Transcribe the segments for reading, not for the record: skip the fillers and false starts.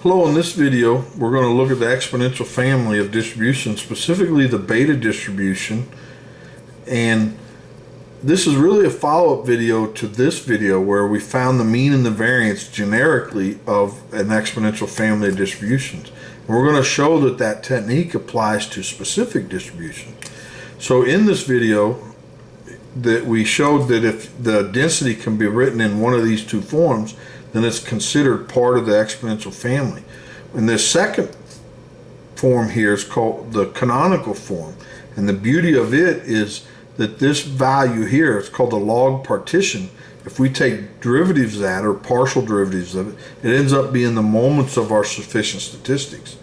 Hello, in this video we're going to look at the exponential family of distributions, specifically the beta distribution, and this is really a follow-up video to this video where we found the mean and the variance generically of an exponential family of distributions. And we're going to show that that technique applies to specific distributions. So in this video that we showed that if the density can be written in one of these two forms, then it's considered part of the exponential family. And this second form here is called the canonical form. And the beauty of it is that this value here, it's called the log partition. If we take derivatives of that, or partial derivatives of it, it ends up being the moments of our sufficient statistics.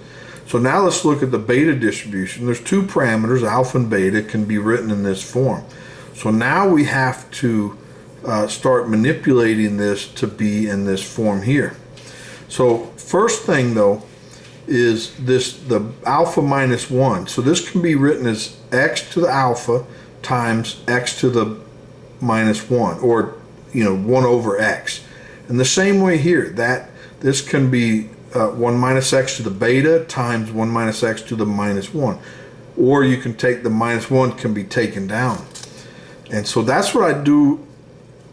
So now let's look at the beta distribution. There's two parameters, alpha and beta, can be written in this form. So now we have to start manipulating this to be in this form here. So first thing though is the alpha minus 1. So this can be written as x to the alpha times x to the minus 1, or 1 over x. And the same way here, that this can be 1 minus x to the beta times 1 minus x to the minus 1. Or you can take the minus 1 can be taken down. And so that's what I do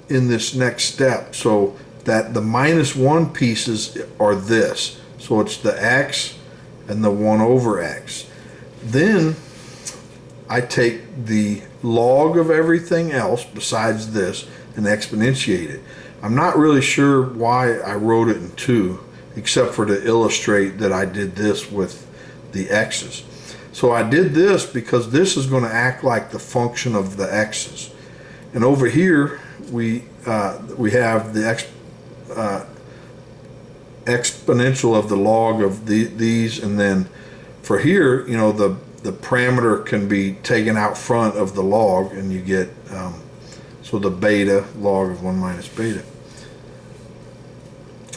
in this next step, so that the minus 1 pieces are this. So it's the x and the 1 over x. Then I take the log of everything else besides this and exponentiate it. I'm not really sure why I wrote it in 2, except for to illustrate that I did this with the x's. So I did this because this is going to act like the function of the x's. And over here we have the exponential of the log of these, and then for here, the parameter can be taken out front of the log, and you get so the beta, log of 1 minus beta.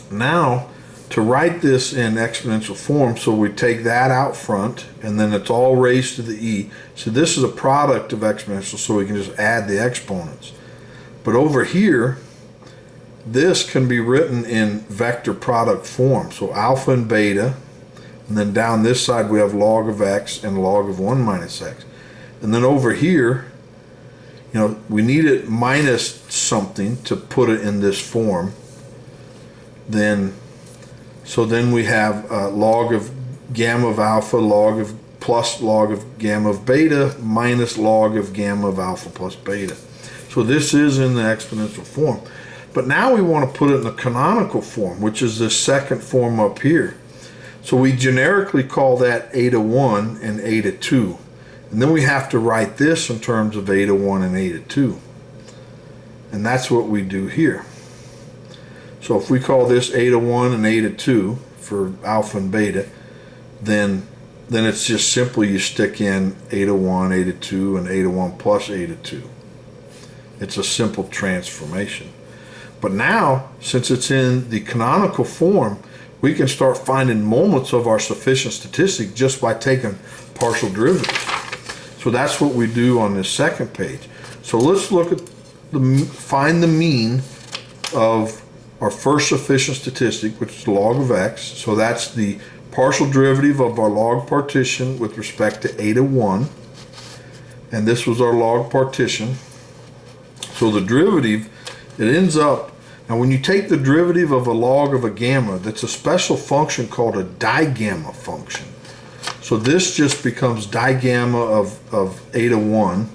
Now to write this in exponential form, so we take that out front, and then it's all raised to the e. So this is a product of exponential, so we can just add the exponents. But over here, this can be written in vector product form. So alpha and beta, and then down this side we have log of x and log of 1 minus x. And then over here, we need it minus something to put it in this form. So then we have log of gamma of alpha, log of plus log of gamma of beta, minus log of gamma of alpha plus beta. So this is in the exponential form. But now we want to put it in the canonical form, which is the second form up here. So we generically call that a to 1 and a to 2. And then we have to write this in terms of a to 1 and a to 2. And that's what we do here. So if we call this a to 1 and a to 2 for alpha and beta, then it's just simply you stick in a to 1, a to 2, and a to 1 plus a to 2. It's a simple transformation. But now, since it's in the canonical form, we can start finding moments of our sufficient statistic just by taking partial derivatives. So that's what we do on this second page. So let's look at find the mean of our first sufficient statistic, which is log of x. So that's the partial derivative of our log partition with respect to a to 1. And this was our log partition. So the derivative, it ends up, now when you take the derivative of a log of a gamma, that's a special function called a digamma function. So this just becomes digamma of a to 1.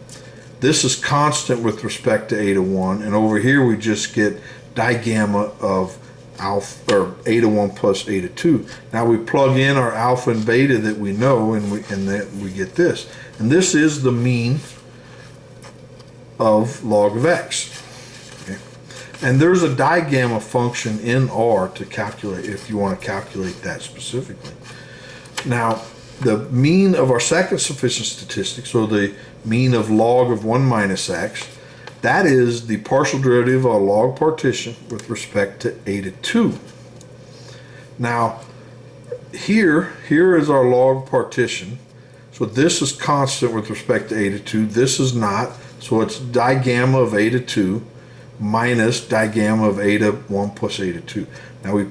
This is constant with respect to a to 1. And over here we just get digamma of alpha, or a to 1 plus a to 2. Now we plug in our alpha and beta that we know, and then we get this. And this is the mean of log of x. Okay. And there's a digamma function in R to calculate if you want to calculate that specifically. Now the mean of our second sufficient statistic, so the mean of log of 1 minus x, that is the partial derivative of a log partition with respect to a to 2. Now here is our log partition. So this is constant with respect to a to 2. This is not. So it's digamma of a to 2 minus digamma of a to 1 plus a to 2. Now we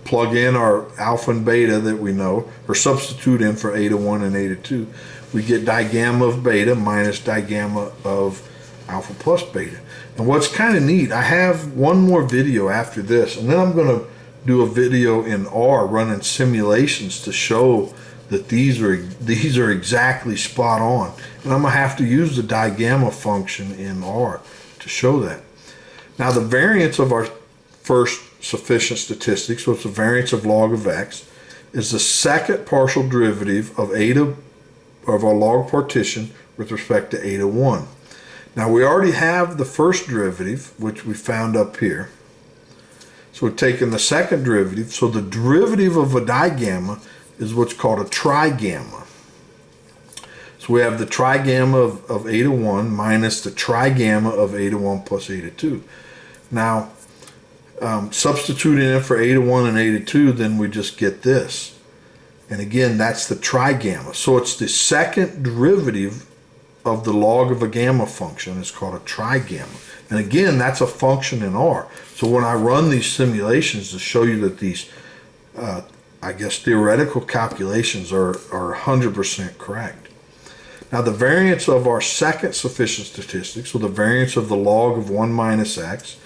plug in our alpha and beta that we know, or substitute in for eta 1 and eta 2, we get digamma of beta minus digamma of alpha plus beta. And what's kind of neat, I have one more video after this, and then I'm going to do a video in R running simulations to show that these are exactly spot on. And I'm going to have to use the digamma function in R to show that. Now the variance of our first sufficient statistic, so it's the variance of log of x, is the second partial derivative of eta of our log partition with respect to eta 1. Now we already have the first derivative, which we found up here. So we're taking the second derivative. So the derivative of a digamma is what's called a trigamma. So we have the trigamma of eta 1 minus the trigamma of eta 1 plus eta 2. Now, substituting in for eta 1 and eta 2, then we just get this. And again, that's the trigamma. So it's the second derivative of the log of a gamma function. It's called a trigamma. And again, that's a function in R. So when I run these simulations to show you that these, I guess, theoretical calculations are 100% correct. Now the variance of our second sufficient statistic, so the variance of the log of 1 minus x,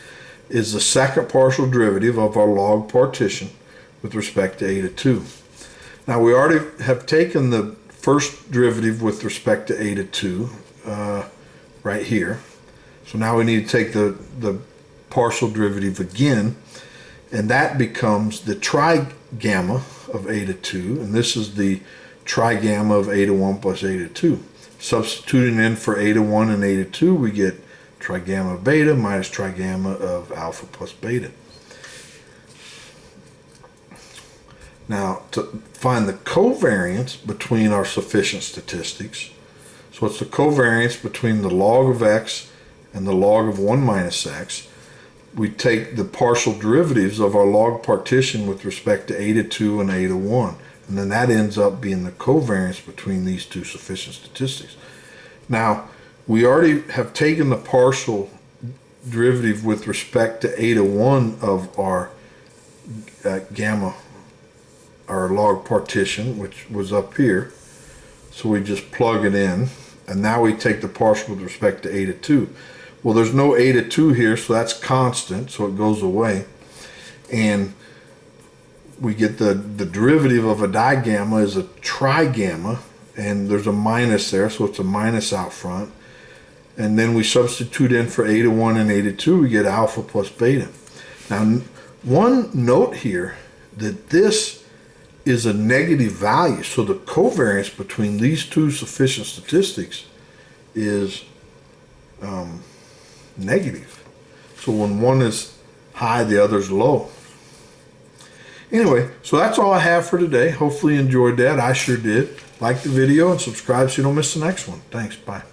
is the second partial derivative of our log partition with respect to eta 2. Now we already have taken the first derivative with respect to eta 2 right here. So now we need to take the partial derivative again, and that becomes the trigamma of eta 2, and this is the trigamma of eta 1 plus eta 2. Substituting in for eta 1 and eta 2, we get trigamma of beta minus trigamma of alpha plus beta. Now, to find the covariance between our sufficient statistics, so it's the covariance between the log of x and the log of 1 minus x, we take the partial derivatives of our log partition with respect to eta 2 and eta 1, and then that ends up being the covariance between these two sufficient statistics. Now, we already have taken the partial derivative with respect to eta 1 of our gamma, our log partition, which was up here. So we just plug it in, and now we take the partial with respect to eta 2. Well, there's no eta 2 here, so that's constant, so it goes away. And we get the derivative of a digamma is a trigamma, and there's a minus there, so it's a minus out front. And then we substitute in for eta 1 and eta 2, we get alpha plus beta. Now, one note here, that this is a negative value, so the covariance between these two sufficient statistics is negative. So when one is high, the other is low. Anyway, so that's all I have for today. Hopefully you enjoyed that. I sure did. Like the video and subscribe so you don't miss the next one. Thanks. Bye.